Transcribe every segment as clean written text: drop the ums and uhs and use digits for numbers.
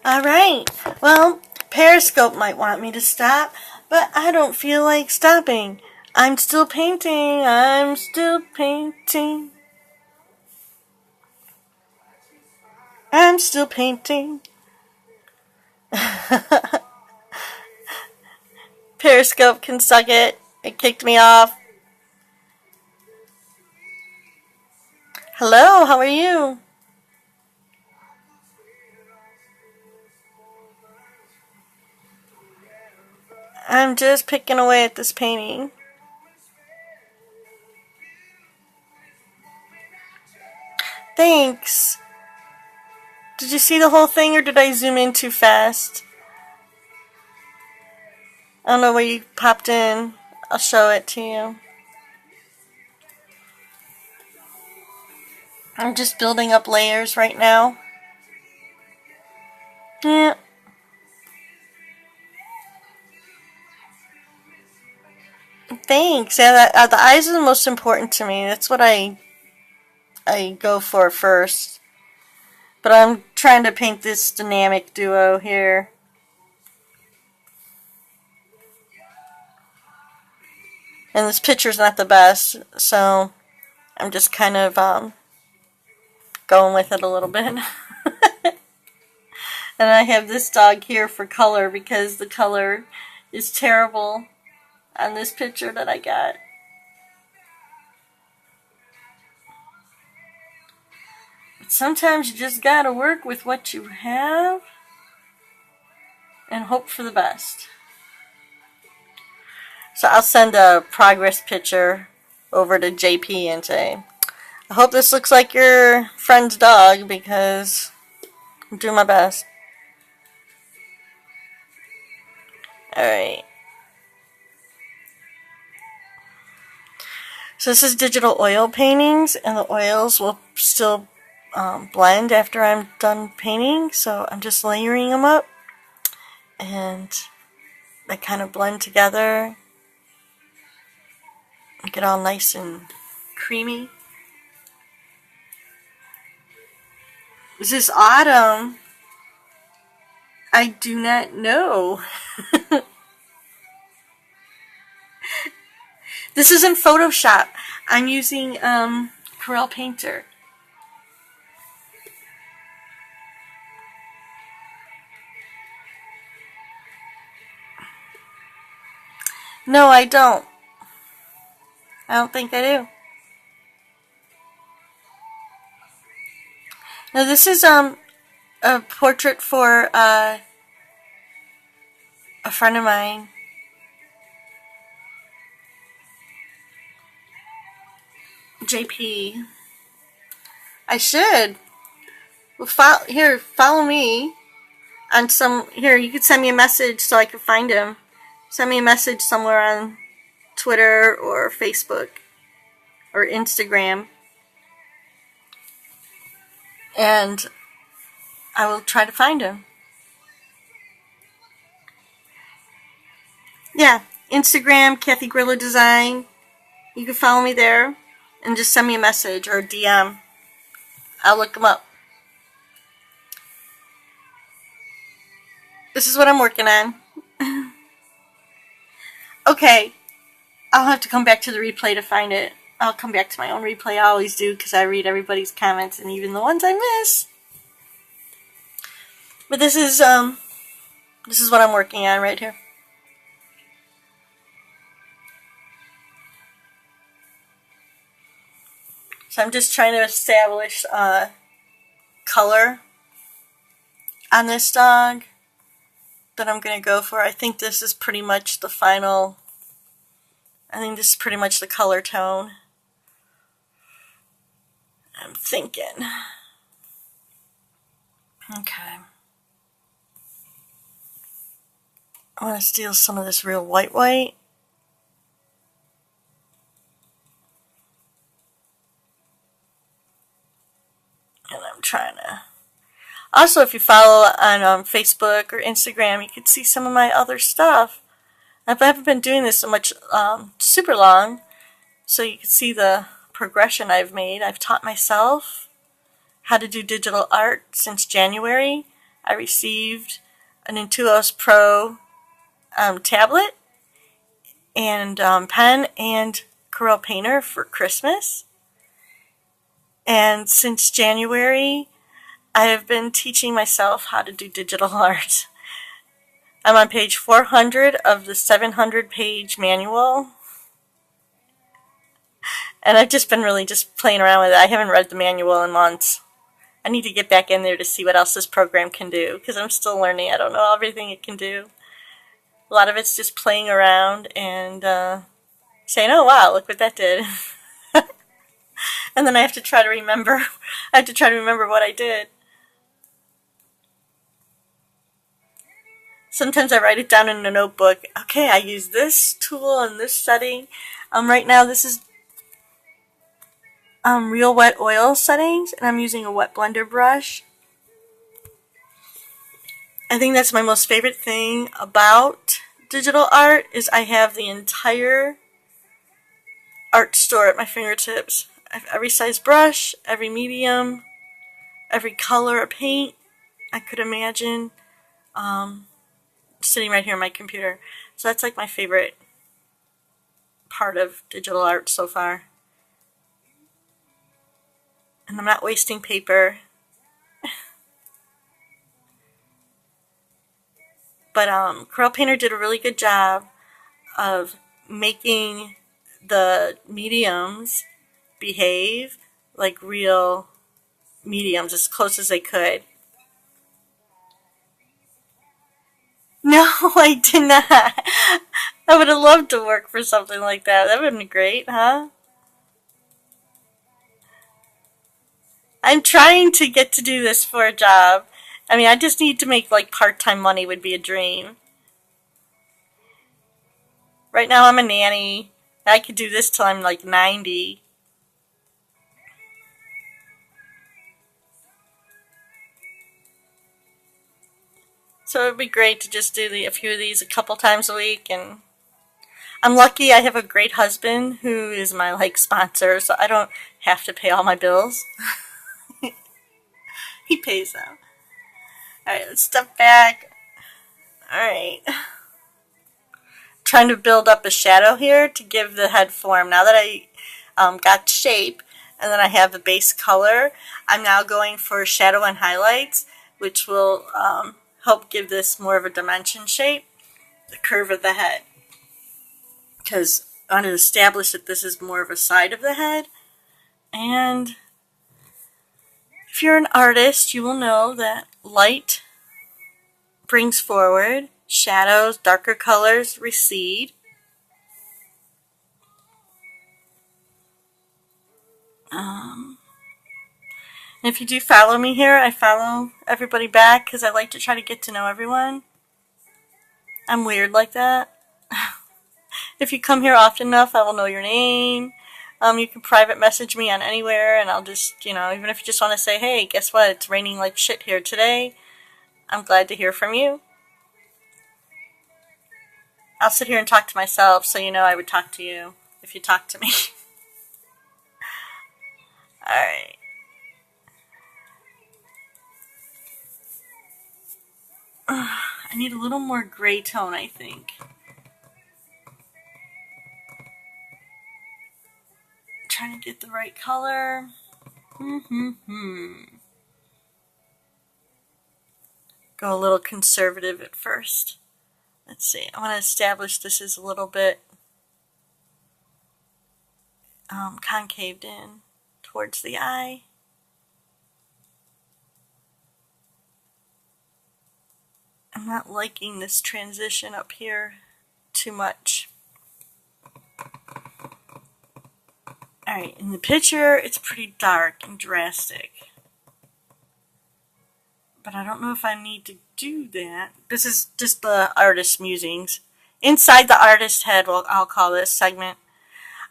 Alright, well, Periscope might want me to stop, but I don't feel like stopping. I'm still painting, I'm still painting. I'm still painting. Periscope can suck it. It kicked me off. Hello, how are you? I'm just picking away at this painting. Thanks. Did you see the whole thing or did I zoom in too fast? I don't know where you popped in. I'll show it to you. I'm just building up layers right now. Yeah. Thanks. Yeah, the eyes are the most important to me. That's what I go for first. But I'm trying to paint this dynamic duo here. And this picture's not the best, so I'm just kind of going with it a little bit. And I have this dog here for color because the color is terrible on this picture that I got. But sometimes you just gotta work with what you have and hope for the best. So I'll send a progress picture over to JP and say, I hope this looks like your friend's dog because I'm doing my best. Alright. So this is digital oil paintings, and the oils will still blend after I'm done painting. So I'm just layering them up, and they kind of blend together and get all nice and creamy. Is this autumn? I do not know. This is in Photoshop. I'm using Corel Painter. No, I don't. I don't think I do. Now this is a portrait for a friend of mine. JP. I should. Well, follow me on some. Here, you could send me a message so I can find him. Send me a message somewhere on Twitter or Facebook or Instagram, and I will try to find him. Yeah, Instagram, Kathy Grillo Design. You can follow me there and just send me a message or a DM. I'll look them up. This is what I'm working on. Okay, I'll have to come back to the replay to find it. I'll come back to my own replay. I always do because I read everybody's comments and even the ones I miss. But this is what I'm working on right here. So I'm just trying to establish color on this dog that I'm going to go for. I think this is pretty much the final. I think this is pretty much the color tone I'm thinking. Okay. I want to steal some of this real white. And I'm trying to... Also, if you follow on Facebook or Instagram, you can see some of my other stuff. I haven't been doing this so much super long, so you can see the progression I've made. I've taught myself how to do digital art since January. I received an Intuos Pro tablet and pen and Corel Painter for Christmas. And since January, I have been teaching myself how to do digital art. I'm on page 400 of the 700-page manual. And I've just been really just playing around with it. I haven't read the manual in months. I need to get back in there to see what else this program can do, because I'm still learning. I don't know everything it can do. A lot of it's just playing around and saying, oh wow, look what that did. And then I have to try to remember. I have to try to remember what I did. Sometimes I write it down in a notebook. Okay, I use this tool in this setting. Right now this is real wet oil settings, and I'm using a wet blender brush. I think that's my most favorite thing about digital art is I have the entire art store at my fingertips. I have every size brush, every medium, every color of paint I could imagine, sitting right here on my computer. So that's like my favorite part of digital art so far. And I'm not wasting paper. But Corel Painter did a really good job of making the mediums behave like real mediums as close as they could. No, I did not. I would have loved to work for something like that. That would have been great, huh? I'm trying to get to do this for a job. I mean, I just need to make like part-time money would be a dream. Right now I'm a nanny. I could do this till I'm like 90. So it would be great to just do a few of these a couple times a week. And I'm lucky I have a great husband who is my like sponsor, so I don't have to pay all my bills. He pays them. Alright, let's step back. Alright. Trying to build up a shadow here to give the head form. Now that I got shape and then I have the base color, I'm now going for shadow and highlights, which will help give this more of a dimension shape, the curve of the head. Because I want to establish that this is more of a side of the head. And if you're an artist, you will know that light brings forward, shadows, darker colors recede. And if you do follow me here, I follow everybody back because I like to try to get to know everyone. I'm weird like that. If you come here often enough, I will know your name. You can private message me on anywhere, and I'll just, even if you just want to say, hey, guess what? It's raining like shit here today. I'm glad to hear from you. I'll sit here and talk to myself, so you know I would talk to you if you talk to me. Alright. I need a little more gray tone, I think. Trying to get the right color. Go a little conservative at first. Let's see. I want to establish this is a little bit concaved in towards the eye. I'm not liking this transition up here too much. Alright, in the picture it's pretty dark and drastic. But I don't know if I need to do that. This is just the artist's musings. Inside the artist's head, I'll call this segment.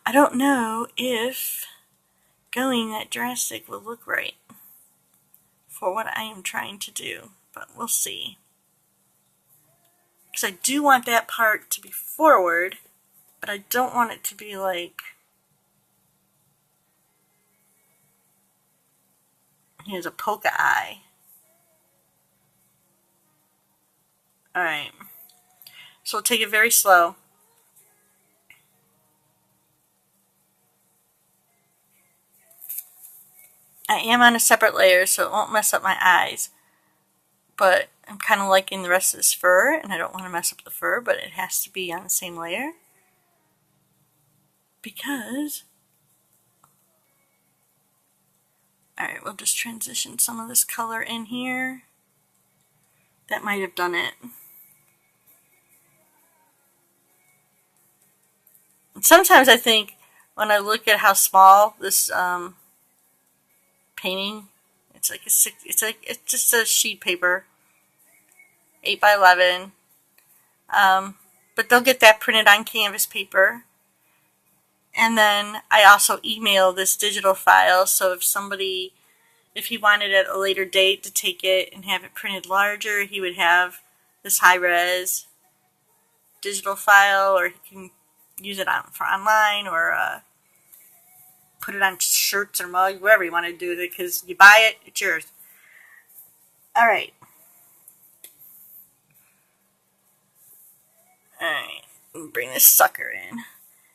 I don't know if going that drastic will look right for what I am trying to do, but we'll see. Because I do want that part to be forward, but I don't want it to be like, here's a polka eye. Alright, so we'll take it very slow. I am on a separate layer, so it won't mess up my eyes. But I'm kind of liking the rest of this fur, and I don't want to mess up the fur, but it has to be on the same layer. Because... Alright, we'll just transition some of this color in here. That might have done it. And sometimes I think, when I look at how small this painting, it's just a sheet paper, 8 by 11. But they'll get that printed on canvas paper. And then I also email this digital file, so if he wanted at a later date to take it and have it printed larger, he would have this high-res digital file, or he can use it for online, or put it on shirts or mugs, wherever you want to do it, because you buy it, it's yours. Alright. Alright, bring this sucker in.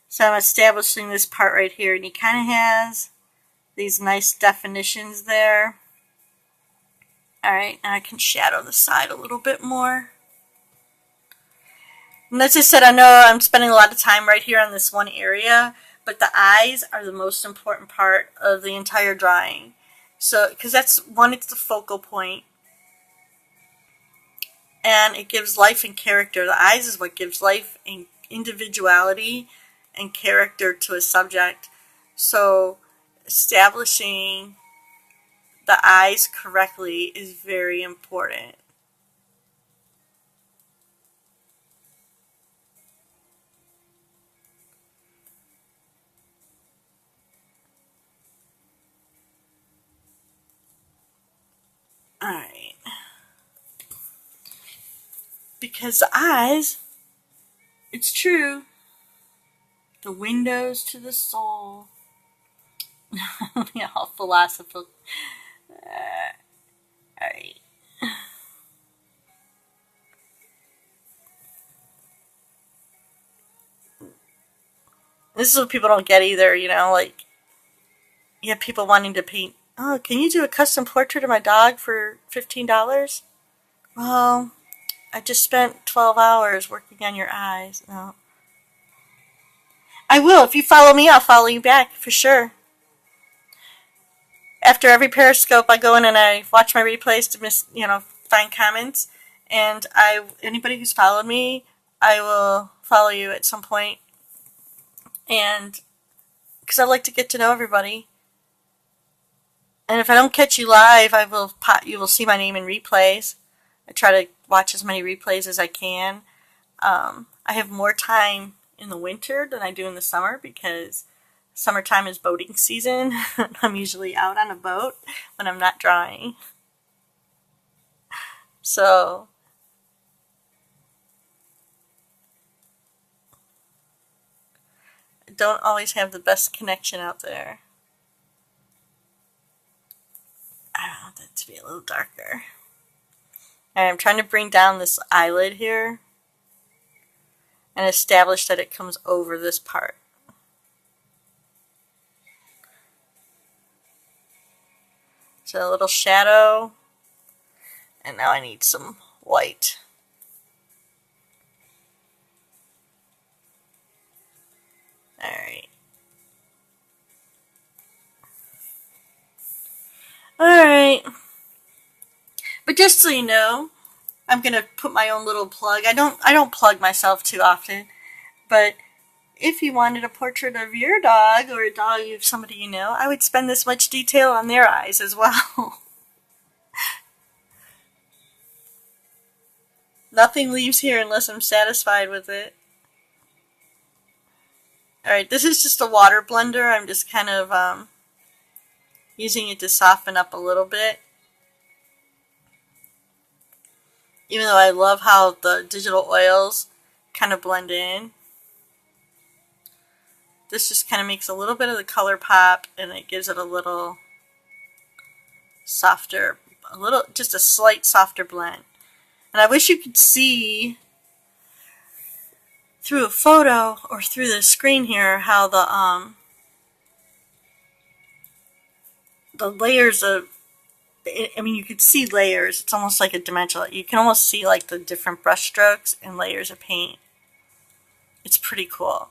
So I'm establishing this part right here, and he kind of has these nice definitions there. Alright, now I can shadow the side a little bit more. And as I said, I know I'm spending a lot of time right here on this one area, but the eyes are the most important part of the entire drawing. So, because it's the focal point, and it gives life and character. The eyes is what gives life and individuality and character to a subject. So establishing the eyes correctly is very important. Alright. Because the eyes, it's true, the windows to the soul. Yeah, all philosophical. Alright. This is what people don't get either, you know, like, you have people wanting to paint, oh, can you do a custom portrait of my dog for $15? Well, I just spent 12 hours working on your eyes. No. I will. If you follow me, I'll follow you back, for sure. After every Periscope, I go in and I watch my replays to find comments. And anybody who's followed me, I will follow you at some point. And because I like to get to know everybody. And if I don't catch you live, you will see my name in replays. I try to watch as many replays as I can. I have more time in the winter than I do in the summer because summertime is boating season. I'm usually out on a boat when I'm not drawing. So I don't always have the best connection out there. I want that to be a little darker. And I'm trying to bring down this eyelid here and establish that it comes over this part. So a little shadow, and now I need some white. Alright. Alright. But just so you know, I'm going to put my own little plug. I don't plug myself too often, but if you wanted a portrait of your dog or a dog of somebody you know, I would spend this much detail on their eyes as well. Nothing leaves here unless I'm satisfied with it. Alright, this is just a water blender. I'm just kind of using it to soften up a little bit. Even though I love how the digital oils kind of blend in. This just kind of makes a little bit of the color pop, and it gives it a little softer, just a slight softer blend. And I wish you could see through a photo or through the screen here how the layers of, I mean, you could see layers. It's almost like a dimensional. You can almost see like the different brush strokes and layers of paint. It's pretty cool.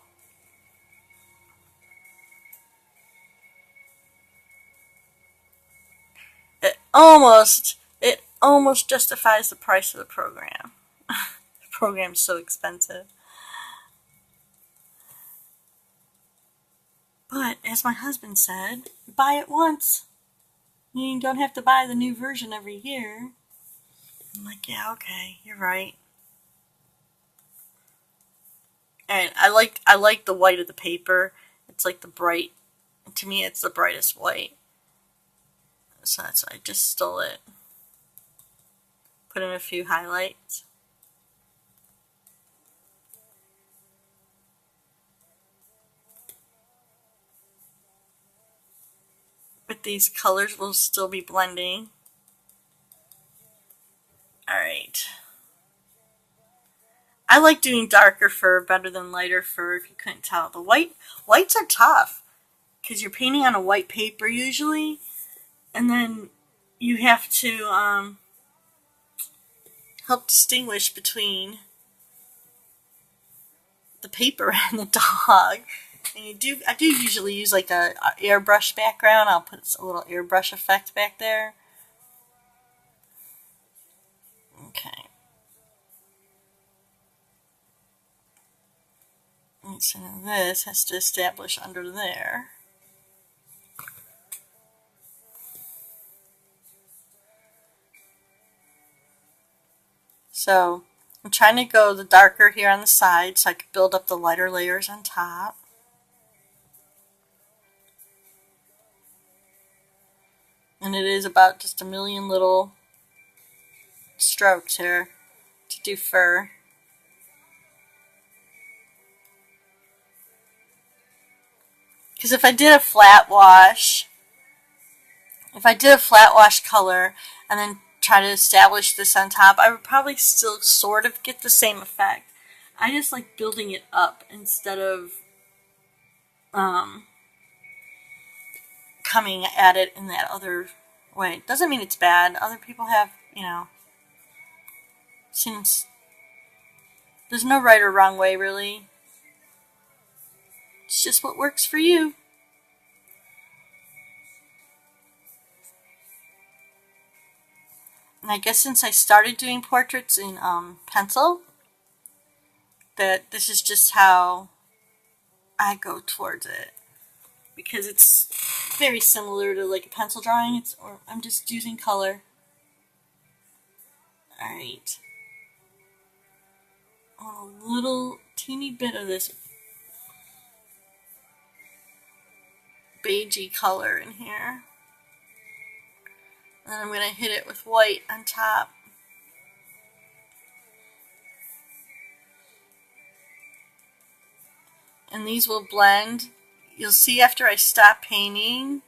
It almost justifies the price of the program. The program's so expensive. But as my husband said, buy it once. You don't have to buy the new version every year. I'm like, yeah, okay, you're right. And I like the white of the paper. It's like the bright. To me, it's the brightest white. So that's why I just stole it. Put in a few highlights. But these colors will still be blending. Alright. I like doing darker fur better than lighter fur, if you couldn't tell. The whites are tough because you're painting on a white paper usually, and then you have to help distinguish between the paper and the dog. And I do usually use like a airbrush background. I'll put a little airbrush effect back there. Okay. And so now this has to establish under there. So I'm trying to go the darker here on the side so I can build up the lighter layers on top. And it is about just a million little strokes here to do fur. Because if I did a flat wash color and then try to establish this on top, I would probably still sort of get the same effect. I just like building it up instead of coming at it in that other way. Doesn't mean it's bad. Other people have, seems there's no right or wrong way really. It's just what works for you. And I guess since I started doing portraits in pencil, that this is just how I go towards it. Because it's very similar to like a pencil drawing, or I'm just using color. Alright. I want a little teeny bit of this beigey color in here. And then I'm going to hit it with white on top. And these will blend. You'll see after I stop painting,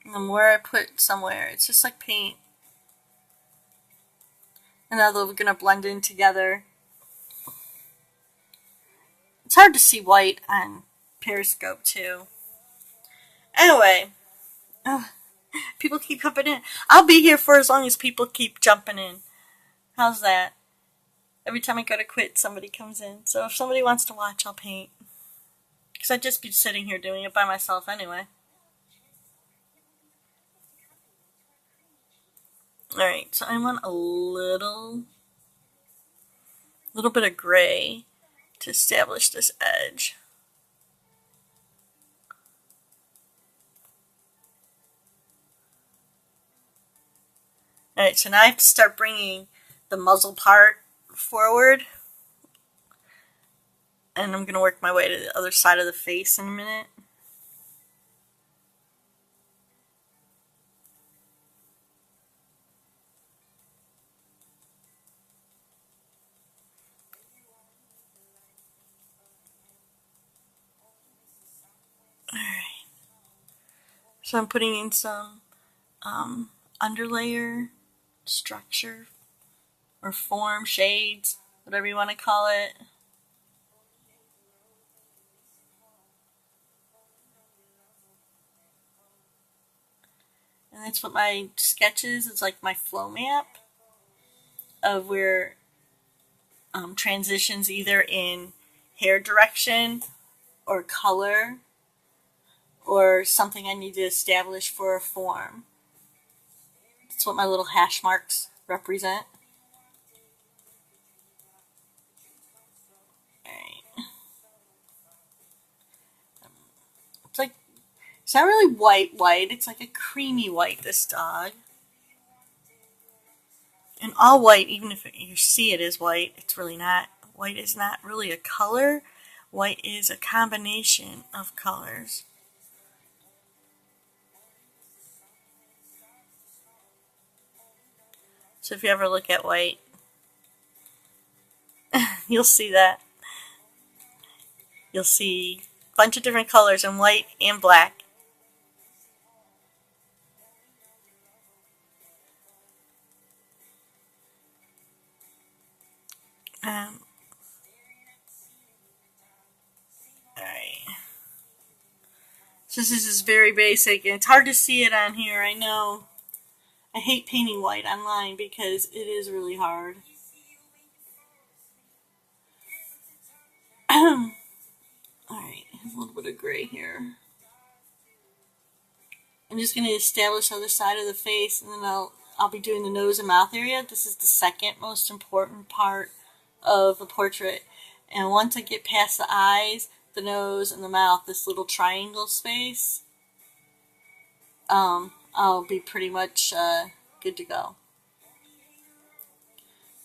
and the more I put somewhere, it's just like paint. And now they're going to blend in together. It's hard to see white on Periscope too. Anyway, people keep jumping in. I'll be here for as long as people keep jumping in. How's that? Every time I go to quit, somebody comes in. So if somebody wants to watch, I'll paint. Because I'd just be sitting here doing it by myself anyway. Alright, so I want a little bit of gray to establish this edge. Alright, so now I have to start bringing the muzzle part forward. And I'm going to work my way to the other side of the face in a minute. Alright. So I'm putting in some underlayer, structure, or form, shades, whatever you want to call it. And that's what my sketch is. It's like my flow map of where transitions either in hair direction or color or something I need to establish for a form. That's what my little hash marks represent. Alright. It's not really white, it's like a creamy white, this dog. And all white, even if you see it as white, it's really not. White is not really a color. White is a combination of colors. So if you ever look at white, you'll see that. You'll see a bunch of different colors in white and black. Alright. So this is very basic, and it's hard to see it on here, I know. I hate painting white online because it is really hard. Alright, a little bit of gray here. I'm just going to establish the other side of the face, and then I'll be doing the nose and mouth area. This is the second most important part of a portrait. And once I get past the eyes, the nose, and the mouth, this little triangle space, I'll be pretty much good to go.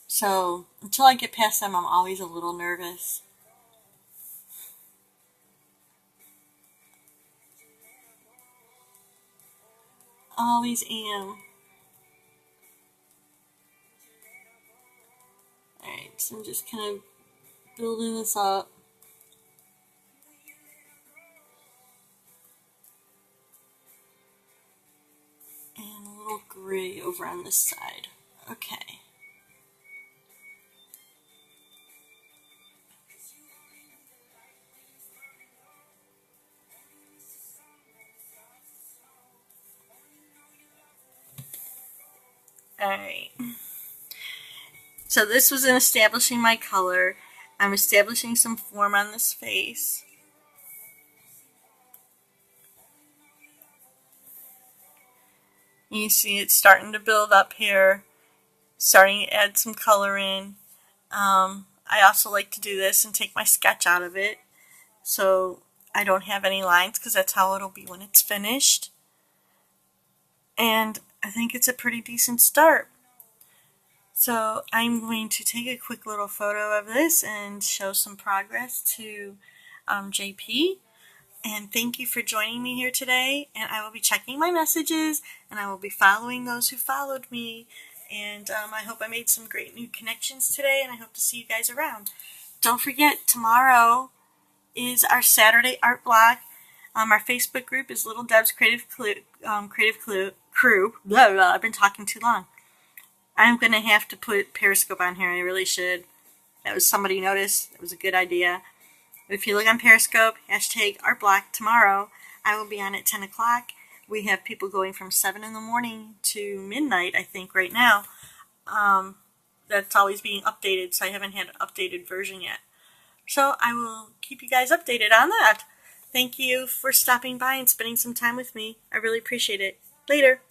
So until I get past them, I'm always a little nervous. Always am. Alright, so I'm just kind of building this up. And a little gray over on this side. Okay. Alright. So this was in establishing my color. I'm establishing some form on this face. You see it's starting to build up here, starting to add some color in. I also like to do this and take my sketch out of it so I don't have any lines, because that's how it'll be when it's finished. And I think it's a pretty decent start. So I'm going to take a quick little photo of this and show some progress to JP. And thank you for joining me here today. And I will be checking my messages, and I will be following those who followed me. And I hope I made some great new connections today, and I hope to see you guys around. Don't forget, tomorrow is our Saturday art block. Our Facebook group is Little Deb's Creative Crew. Blah, blah, I've been talking too long. I'm going to have to put Periscope on here. I really should. That was somebody noticed. It was a good idea. But if you look on Periscope, hashtag ArtBlock tomorrow, I will be on at 10 o'clock. We have people going from 7 in the morning to midnight, I think, right now. That's always being updated, so I haven't had an updated version yet. So I will keep you guys updated on that. Thank you for stopping by and spending some time with me. I really appreciate it. Later.